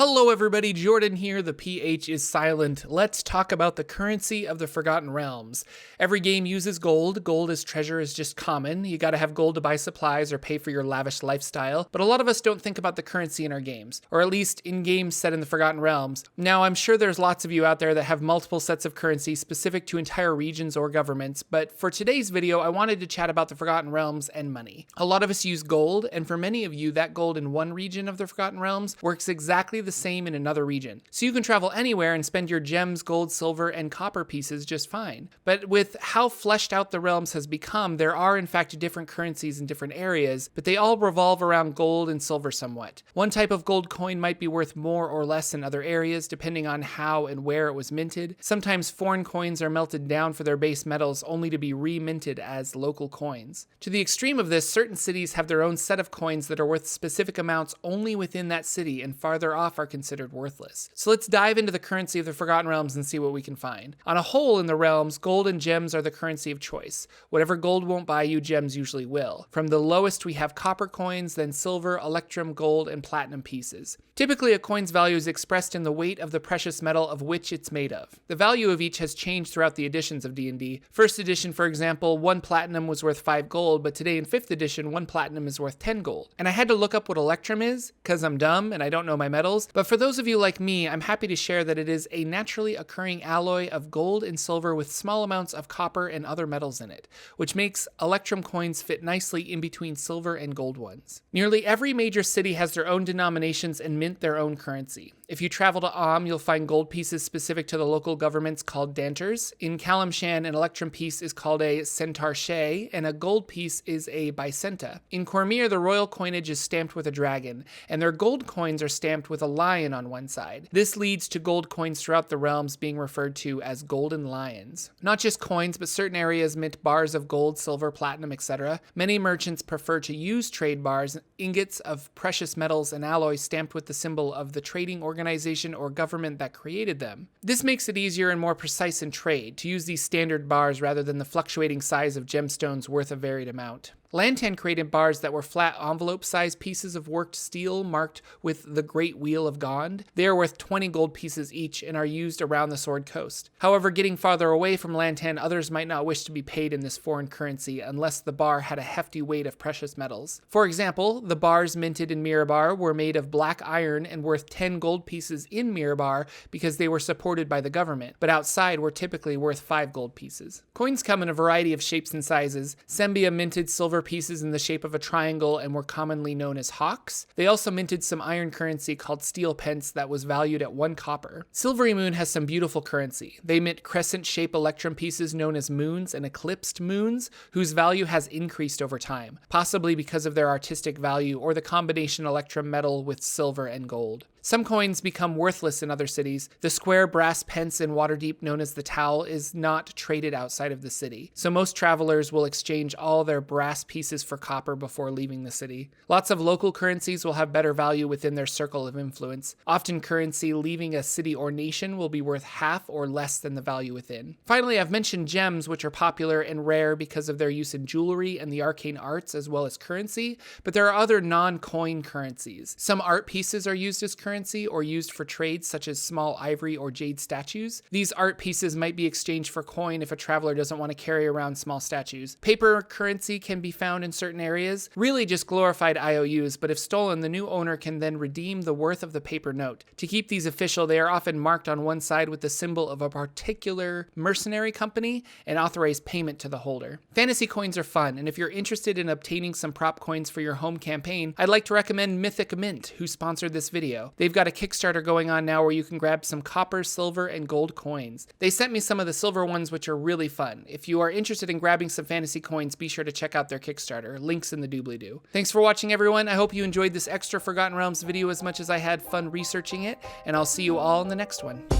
Hello everybody, Jordan here, the PH is silent. Let's talk about the currency of the Forgotten Realms. Every game uses gold. Gold as treasure is just common. You gotta have gold to buy supplies or pay for your lavish lifestyle, but a lot of us don't think about the currency in our games, or at least in games set in the Forgotten Realms. Now, I'm sure there's lots of you out there that have multiple sets of currency specific to entire regions or governments, but for today's video, I wanted to chat about the Forgotten Realms and money. A lot of us use gold, and for many of you, that gold in one region of the Forgotten Realms works exactly the same in another region. So you can travel anywhere and spend your gems, gold, silver, and copper pieces just fine. But with how fleshed out the realms has become, there are in fact different currencies in different areas, but they all revolve around gold and silver somewhat. One type of gold coin might be worth more or less in other areas, depending on how and where it was minted. Sometimes foreign coins are melted down for their base metals only to be re-minted as local coins. To the extreme of this, certain cities have their own set of coins that are worth specific amounts only within that city, and farther off are considered worthless. So let's dive into the currency of the Forgotten Realms and see what we can find. On a whole in the realms, gold and gems are the currency of choice. Whatever gold won't buy you, gems usually will. From the lowest we have copper coins, then silver, electrum, gold, and platinum pieces. Typically a coin's value is expressed in the weight of the precious metal of which it's made of. The value of each has changed throughout the editions of D&D. First edition, for example, 1 platinum was worth 5 gold, but today in 5th edition, 1 platinum is worth 10 gold. And I had to look up what electrum is, because I'm dumb and I don't know my metals, but for those of you like me, I'm happy to share that it is a naturally occurring alloy of gold and silver with small amounts of copper and other metals in it, which makes electrum coins fit nicely in between silver and gold ones. Nearly every major city has their own denominations and mint their own currency. If you travel to you'll find gold pieces specific to the local governments called danters. In Calamshan, an electrum piece is called a centarche, and a gold piece is a bicenta. In Cormyr, the royal coinage is stamped with a dragon, and their gold coins are stamped with a lion on one side. This leads to gold coins throughout the realms being referred to as golden lions. Not just coins, but certain areas mint bars of gold, silver, platinum, etc. Many merchants prefer to use trade bars, ingots of precious metals and alloys stamped with the symbol of the trading organization or government that created them. This makes it easier and more precise in trade to use these standard bars rather than the fluctuating size of gemstones worth a varied amount. Lantan created bars that were flat envelope-sized pieces of worked steel marked with the Great Wheel of Gond. They are worth 20 gold pieces each and are used around the Sword Coast. However, getting farther away from Lantan, others might not wish to be paid in this foreign currency unless the bar had a hefty weight of precious metals. For example, the bars minted in Mirabar were made of black iron and worth 10 gold pieces in Mirabar because they were supported by the government, but outside were typically worth 5 gold pieces. Coins come in a variety of shapes and sizes. Sembia minted silver pieces in the shape of a triangle and were commonly known as hawks. They also minted some iron currency called steel pence that was valued at 1 copper. Silvery Moon has some beautiful currency. They mint crescent-shaped electrum pieces known as moons and eclipsed moons, whose value has increased over time, possibly because of their artistic value or the combination electrum metal with silver and gold. Some coins become worthless in other cities. The square brass pence in Waterdeep known as the Towel is not traded outside of the city, so most travelers will exchange all their brass pieces for copper before leaving the city. Lots of local currencies will have better value within their circle of influence. Often currency leaving a city or nation will be worth half or less than the value within. Finally, I've mentioned gems, which are popular and rare because of their use in jewelry and the arcane arts as well as currency, but there are other non-coin currencies. Some art pieces are used as currency or used for trades such as small ivory or jade statues. These art pieces might be exchanged for coin if a traveler doesn't want to carry around small statues. Paper currency can be found in certain areas, really just glorified IOUs, but if stolen, the new owner can then redeem the worth of the paper note. To keep these official, they are often marked on one side with the symbol of a particular mercenary company and authorize payment to the holder. Fantasy coins are fun, and if you're interested in obtaining some prop coins for your home campaign, I'd like to recommend Mythic Mint, who sponsored this video. They've got a Kickstarter going on now where you can grab some copper, silver, and gold coins. They sent me some of the silver ones, which are really fun. If you are interested in grabbing some fantasy coins, be sure to check out their Kickstarter. Links in the doobly-doo. Thanks for watching, everyone. I hope you enjoyed this extra Forgotten Realms video as much as I had fun researching it, and I'll see you all in the next one.